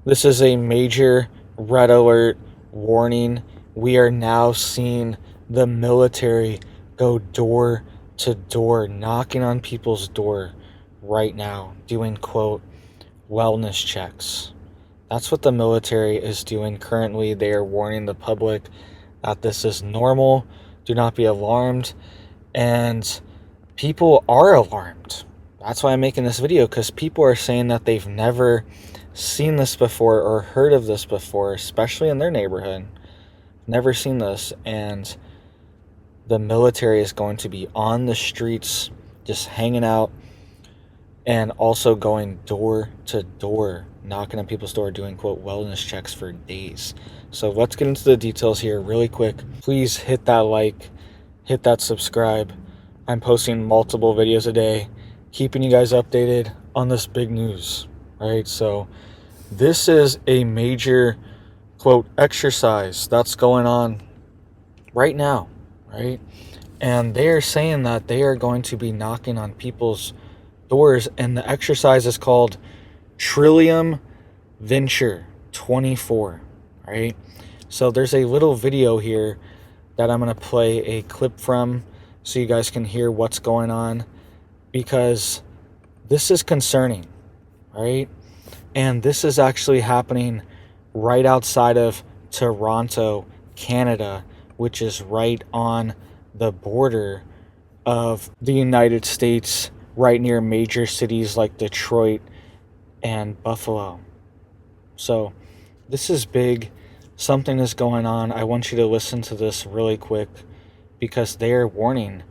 This is a major red alert warning. We are now seeing the military go door to door, knocking on people's door right now, doing, quote, wellness checks. That's what the military is doing currently. They are warning the public that this is normal. Do not be alarmed. And people are alarmed. That's why I'm making this video, because people are saying that they've never seen this before or heard of this before, especially in their neighborhood. Never seen this. And the military is going to be on the streets just hanging out and also going door to door, knocking on people's door, doing, quote, wellness checks for days. So let's get into the details here really quick. Please hit that like, hit that subscribe. I'm posting multiple videos a day, keeping you guys updated on this big news, right? So this is a major, quote, exercise that's going on right now, right? And they are saying that they are going to be knocking on people's doors, and the exercise is called Trillium Venture 24, right? So there's a little video here that I'm going to play a clip from so you guys can hear what's going on, because this is concerning, right? And this is actually happening right outside of Toronto, Canada, which is right on the border of the United States, right near major cities like Detroit and Buffalo. So this is big. Something is going on. I want you to listen to this really quick, because they are warning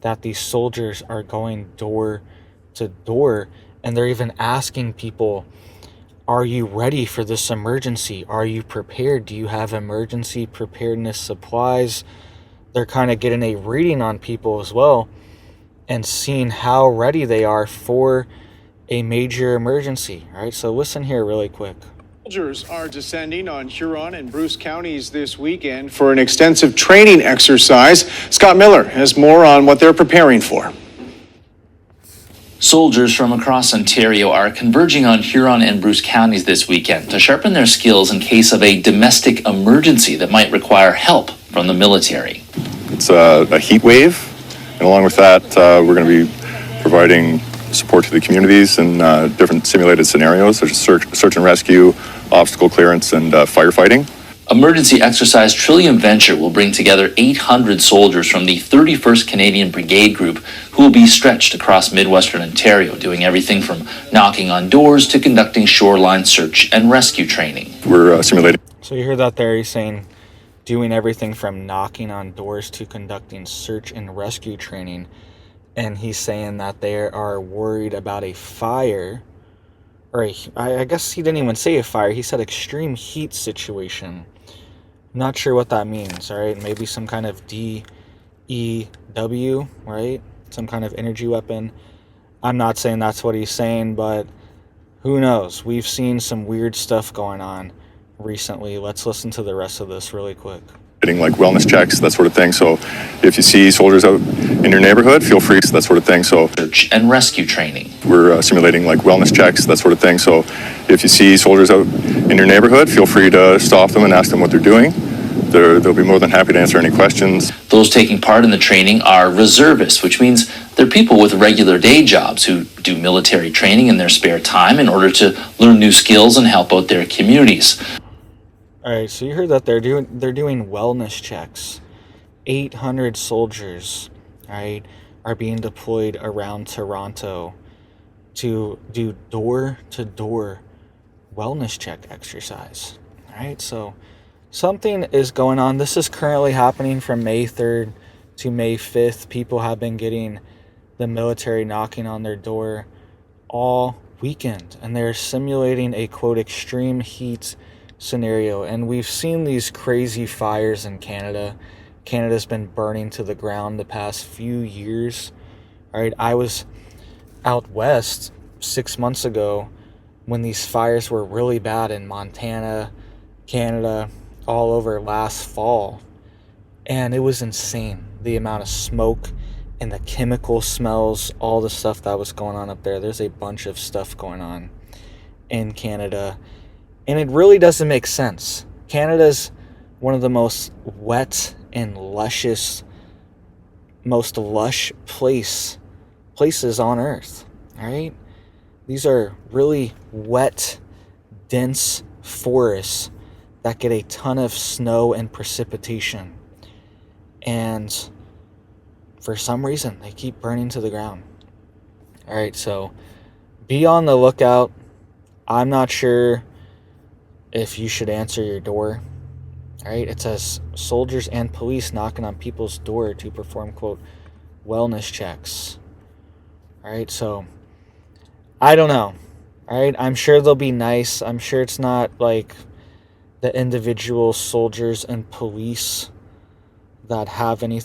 that these soldiers are going door to door, and they're even asking people, are you ready for this emergency? Are you prepared? Do you have emergency preparedness supplies? They're kind of getting a reading on people as well and seeing how ready they are for a major emergency, right? So listen here really quick. Soldiers are descending on Huron and Bruce counties this weekend for an extensive training exercise. Scott Miller has more on what they're preparing for. Soldiers from across Ontario are converging on Huron and Bruce counties this weekend to sharpen their skills in case of a domestic emergency that might require help from the military. It's a heat wave, and along with that, we're going to be providing support to the communities in different simulated scenarios, such as search and rescue, obstacle clearance, and firefighting. Emergency exercise Trillium Venture will bring together 800 soldiers from the 31st Canadian Brigade Group who will be stretched across Midwestern Ontario, doing everything from knocking on doors to conducting shoreline search and rescue training. We're simulating. So you hear that there, he's saying doing everything from knocking on doors to conducting search and rescue training. And he's saying that they are worried about a fire, or I guess he didn't even say a fire, he said extreme heat situation. Not sure what that means, all right? Maybe some kind of DEW, right? Some kind of energy weapon. I'm not saying that's what he's saying, but who knows? We've seen some weird stuff going on recently. Let's listen to the rest of this really quick. Getting like wellness checks, that sort of thing. So if you see soldiers out in your neighborhood, feel free, that sort of thing. So search and rescue training. We're simulating like wellness checks, that sort of thing. So if you see soldiers out in your neighborhood, feel free to stop them and ask them what they're doing. They'll be more than happy to answer any questions. Those taking part in the training are reservists, which means they're people with regular day jobs who do military training in their spare time in order to learn new skills and help out their communities. All right, so you heard that they're doing wellness checks. 800 soldiers, right, are being deployed around Toronto to do door-to-door wellness check exercise. All right, so something is going on. This is currently happening from May 3rd to May 5th. People have been getting the military knocking on their door all weekend, and they're simulating a, quote, extreme heat scenario. And we've seen these crazy fires in Canada. Canada's been burning to the ground the past few years. All right, I was out west 6 months ago when these fires were really bad in Montana, Canada, all over last fall, and it was insane, the amount of smoke and the chemical smells, all the stuff that was going on up there. There's a bunch of stuff going on in Canada, And it really doesn't make sense. Canada's one of the most wet and most lush places on Earth, right? These are really wet, dense forests that get a ton of snow and precipitation. And for some reason, they keep burning to the ground. All right, so be on the lookout. I'm not sure if you should answer your door. All right, it says soldiers and police knocking on people's door to perform, quote, wellness checks. All right, so I don't know. All right, I'm sure they'll be nice. I'm sure it's not like the individual soldiers and police that have any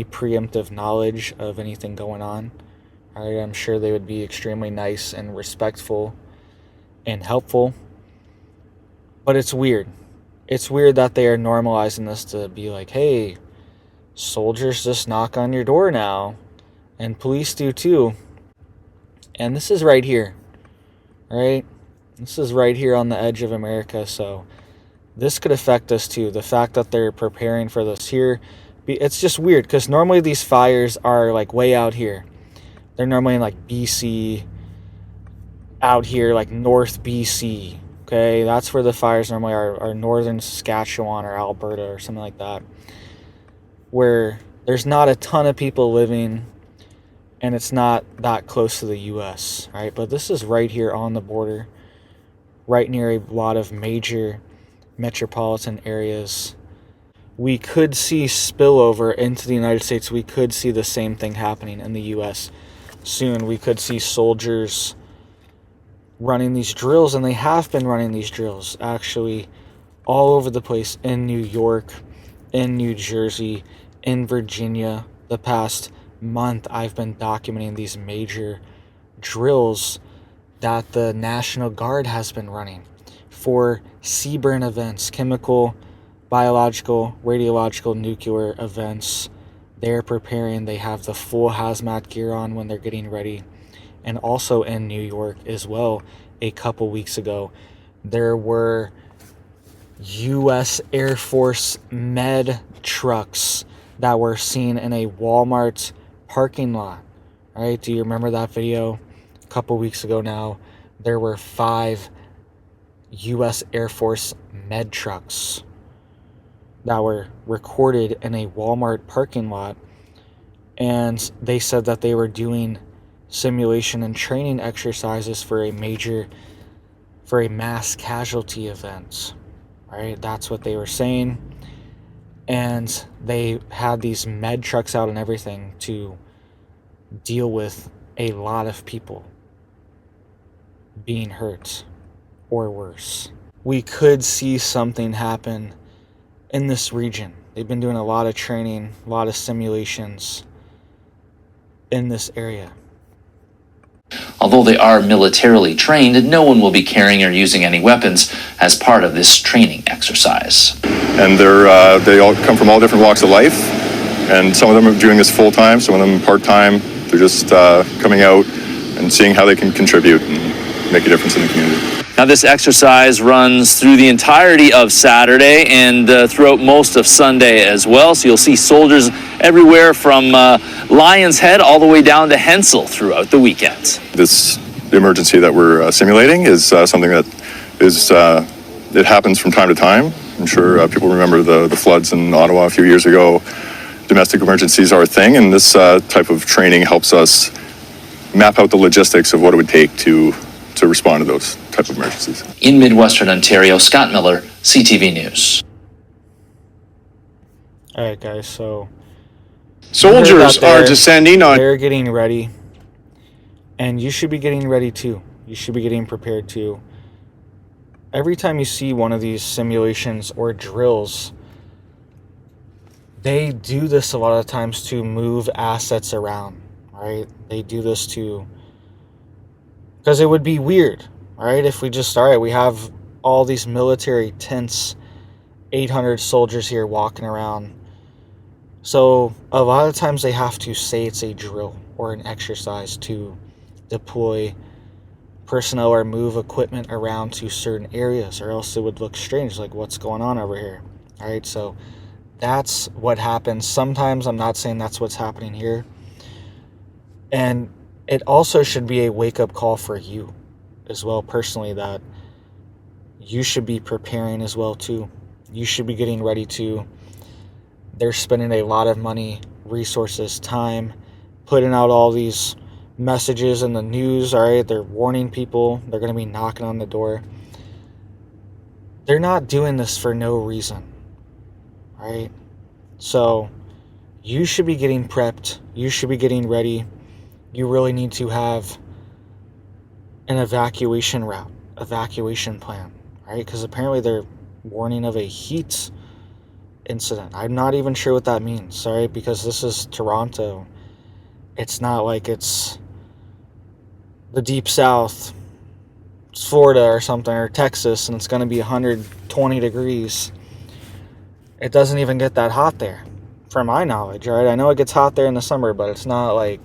preemptive knowledge of anything going on. All right, I'm sure they would be extremely nice and respectful and helpful. But it's weird. It's weird that they are normalizing this to be like, hey, soldiers just knock on your door now, and police do too. And this is right here, right? This is right here on the edge of America, so this could affect us too. The fact that they're preparing for this here, it's just weird, because normally these fires are like way out here. They're normally in like BC, out here, like North BC. Okay, that's where the fires normally are northern Saskatchewan or Alberta or something like that, where there's not a ton of people living and it's not that close to the U.S., right? But this is right here on the border, right near a lot of major metropolitan areas. We could see spillover into the United States. We could see the same thing happening in the U.S. soon. We could see soldiers running these drills, and they have been running these drills actually all over the place in New York, in New Jersey, in Virginia. The past month I've been documenting these major drills that the National Guard has been running for CBRN events, chemical, biological, radiological, nuclear events. They're preparing. They have the full hazmat gear on when they're getting ready. And also in New York as well, a couple weeks ago, there were U.S. Air Force med trucks that were seen in a Walmart parking lot. All right, do you remember that video? A couple weeks ago now, there were 5 U.S. Air Force med trucks that were recorded in a Walmart parking lot, and they said that they were doing simulation and training exercises for a mass casualty event. All right, that's what they were saying. And they had these med trucks out and everything to deal with a lot of people being hurt or worse. We could see something happen in this region. They've been doing a lot of training, a lot of simulations in this area. Although they are militarily trained, no one will be carrying or using any weapons as part of this training exercise. And they all come from all different walks of life, and some of them are doing this full-time, some of them part-time. They're just coming out and seeing how they can contribute and make a difference in the community. Now, this exercise runs through the entirety of Saturday and throughout most of Sunday as well. So you'll see soldiers everywhere from Lion's Head all the way down to Hensel throughout the weekend. The emergency that we're simulating is something that is, it happens from time to time. I'm sure people remember the floods in Ottawa a few years ago. Domestic emergencies are a thing, and this type of training helps us map out the logistics of what it would take to respond to those type of emergencies. In Midwestern Ontario, Scott Miller, CTV News. All right, guys, so Soldiers are descending on. They're getting ready, and you should be getting ready too. You should be getting prepared too. Every time you see one of these simulations or drills, they do this a lot of times to move assets around, right? They do this because it would be weird, right? If we just, all right, we have all these military tents, 800 soldiers here walking around. So a lot of times they have to say it's a drill or an exercise to deploy personnel or move equipment around to certain areas, or else it would look strange, like what's going on over here. All right, so that's what happens sometimes. I'm not saying that's what's happening here. And it also should be a wake-up call for you as well, personally, that you should be preparing as well too. You should be getting ready to. They're spending a lot of money, resources, time, putting out all these messages in the news. All right, they're warning people. They're going to be knocking on the door. They're not doing this for no reason. All right, so you should be getting prepped. You should be getting ready. You really need to have an evacuation route, evacuation plan, right? Because apparently they're warning of a heat incident. I'm not even sure what that means, right? Because this is Toronto. It's not like it's the deep south, it's Florida or something, or Texas, and it's going to be 120 degrees. It doesn't even get that hot there, from my knowledge, right? I know it gets hot there in the summer, but it's not like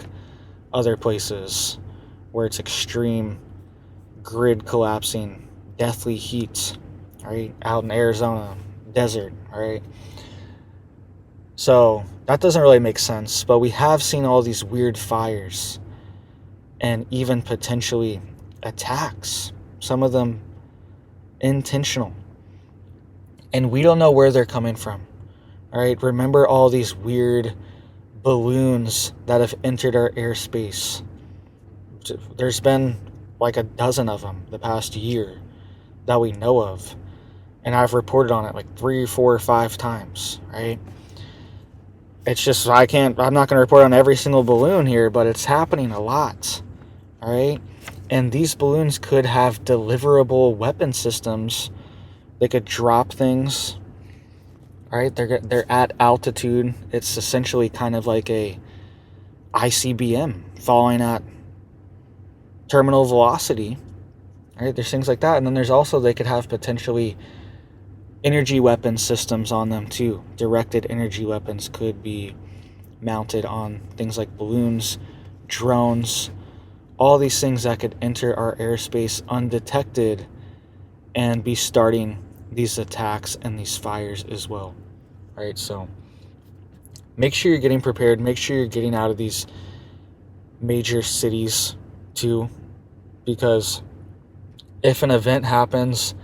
other places where it's extreme grid collapsing, deathly heat, right? Out in Arizona, desert, right? So that doesn't really make sense, but we have seen all these weird fires and even potentially attacks, some of them intentional. And we don't know where they're coming from, all right? Remember all these weird balloons that have entered our airspace. There's been like a dozen of them the past year that we know of, and I've reported on it like 3, 4, or 5 times, right? It's just I'm not going to report on every single balloon here, but it's happening a lot, all right? And these balloons could have deliverable weapon systems. They could drop things, right? They're at altitude. It's essentially kind of like a ICBM falling at terminal velocity, right? There's things like that. And then there's also, they could have potentially energy weapon systems on them too. Directed energy weapons could be mounted on things like balloons, drones, all these things that could enter our airspace undetected and be starting these attacks and these fires as well. All right, so make sure you're getting prepared. Make sure you're getting out of these major cities too, because if an event happens,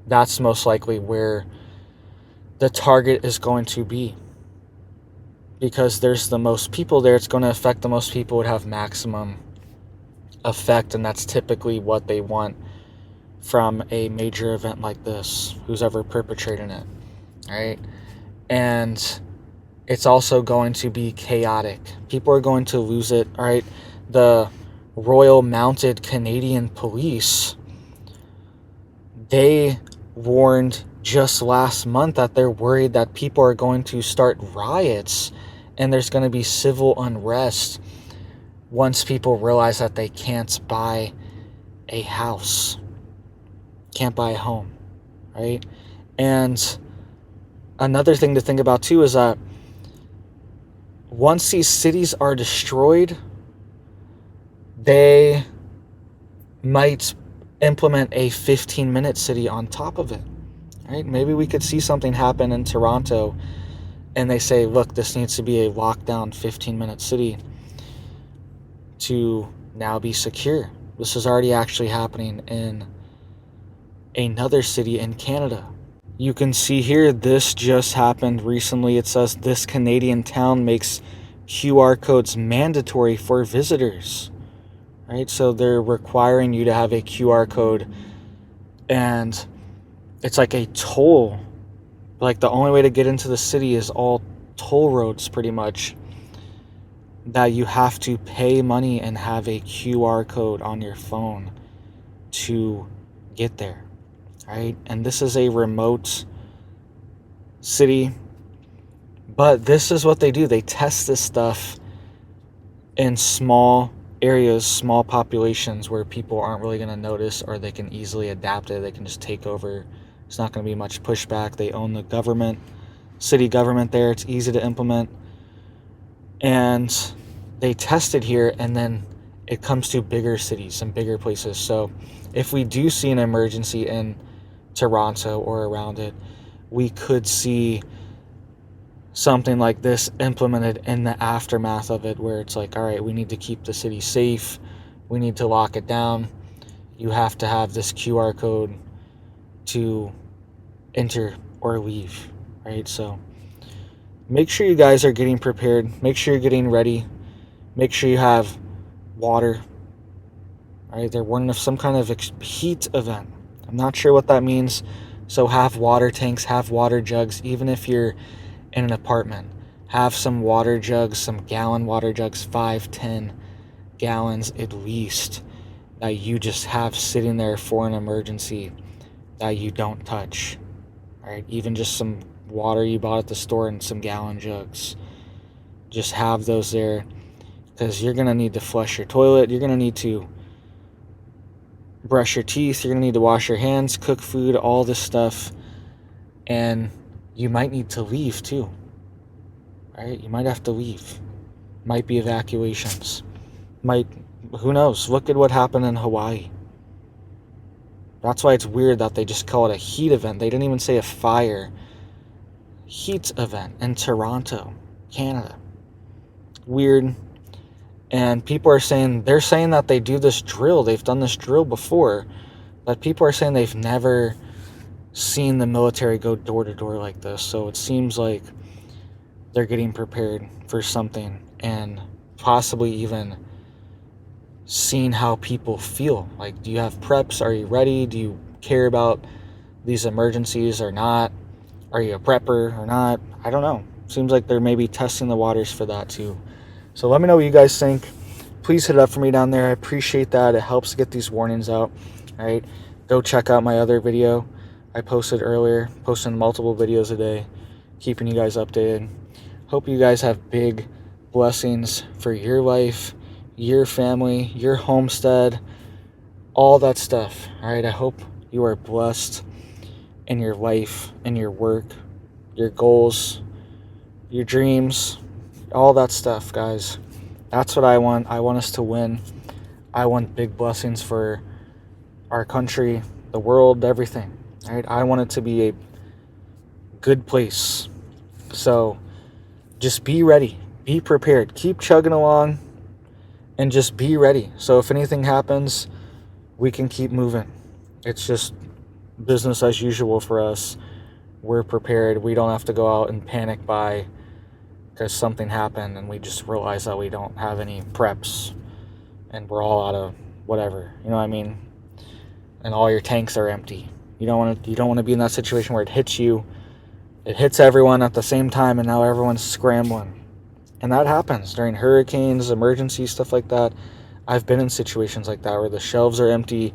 that's most likely where the target is going to be. Because there's the most people there, it's going to affect the most people, would have maximum effect, and that's typically what they want from a major event like this, who's ever perpetrating it, right? And it's also going to be chaotic. People are going to lose it, right? The Royal Mounted Canadian Police, they warned just last month that they're worried that people are going to start riots and there's going to be civil unrest once people realize that they can't buy a house, can't buy a home, right? And another thing to think about too is that once these cities are destroyed, they might implement a 15-minute city on top of it, right? Maybe we could see something happen in Toronto and they say, look, this needs to be a lockdown 15-minute city to now be secure. This is already actually happening in another city in Canada. You can see here, this just happened recently. It says this Canadian town makes QR codes mandatory for visitors, right? So they're requiring you to have a QR code, and it's like a toll. Like the only way to get into the city is all toll roads pretty much, that you have to pay money and have a QR code on your phone to get there, right? And this is a remote city, but this is what they do. They test this stuff in small areas, small populations where people aren't really going to notice, or they can easily adapt it. They can just take over. It's not going to be much pushback. They own the government, city government there. It's easy to implement. And they tested here, and then it comes to bigger cities and bigger places. So if we do see an emergency in Toronto or around it, we could see something like this implemented in the aftermath of it, where it's like, all right, we need to keep the city safe, we need to lock it down, you have to have this QR code to enter or leave, right? So make sure you guys are getting prepared, make sure you're getting ready, make sure you have water, right? They're warning of some kind of heat event. I'm not sure what that means, so have water tanks, have water jugs. Even if you're in an apartment, have some water jugs, some gallon water jugs, 5-10 gallons at least, that you just have sitting there for an emergency that you don't touch. All right, even just some water you bought at the store in some gallon jugs, just have those there, because you're gonna need to flush your toilet, you're gonna need to brush your teeth, you're gonna need to wash your hands, cook food, all this stuff, and you might need to leave too. Right? You might have to leave. Might be evacuations. Who knows? Look at what happened in Hawaii. That's why it's weird that they just call it a heat event. They didn't even say a fire. Heat event in Toronto, Canada. Weird. And people are saying, they're saying that they do this drill. They've done this drill before. But people are saying they've never seen the military go door to door like this. So it seems like they're getting prepared for something, and possibly even seeing how people feel. Like, do you have preps? Are you ready? Do you care about these emergencies or not? Are you a prepper or not? I don't know. Seems like they're maybe testing the waters for that too. So let me know what you guys think. Please hit it up for me down there. I appreciate that. It helps get these warnings out. All right, go check out my other video I posted earlier, posting multiple videos a day, keeping you guys updated. Hope you guys have big blessings for your life, your family, your homestead, all that stuff. All right, I hope you are blessed in your life, in your work, your goals, your dreams, all that stuff, guys. That's what I want. I want us to win. I want big blessings for our country, the world, everything. All right, I want it to be a good place. So just be ready, be prepared, keep chugging along, and just be ready. So if anything happens, we can keep moving. It's just business as usual for us. We're prepared. We don't have to go out and panic buy because something happened and we just realize that we don't have any preps and we're all out of whatever, you know what I mean? And all your tanks are empty. You don't want to be in that situation where it hits everyone at the same time, and now everyone's scrambling. And that happens during hurricanes, emergencies, stuff like that. I've been in situations like that where the shelves are empty,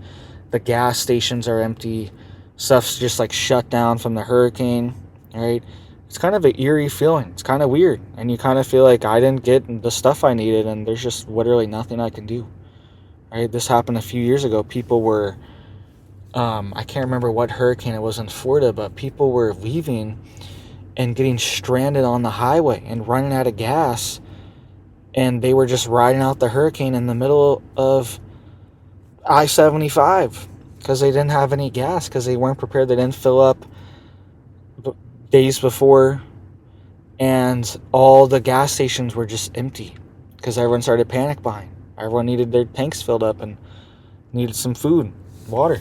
the gas stations are empty, stuff's just like shut down from the hurricane, right? It's kind of an eerie feeling. It's kind of weird. And you kind of feel like I didn't get the stuff I needed, and there's just literally nothing I can do, right? This happened a few years ago. People were, I can't remember what hurricane it was in Florida, but people were leaving and getting stranded on the highway and running out of gas, and they were just riding out the hurricane in the middle of I-75 because they didn't have any gas, because they weren't prepared. They didn't fill up days before, and all the gas stations were just empty because everyone started panic buying. Everyone needed their tanks filled up and needed some food, water.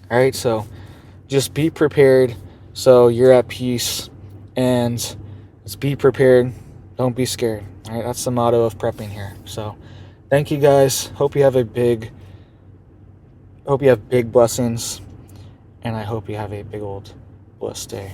All right, so just be prepared so you're at peace, and just be prepared. Don't be scared. All right, that's the motto of prepping here. So thank you guys. Hope you have big blessings, and I hope you have a big old blessed day.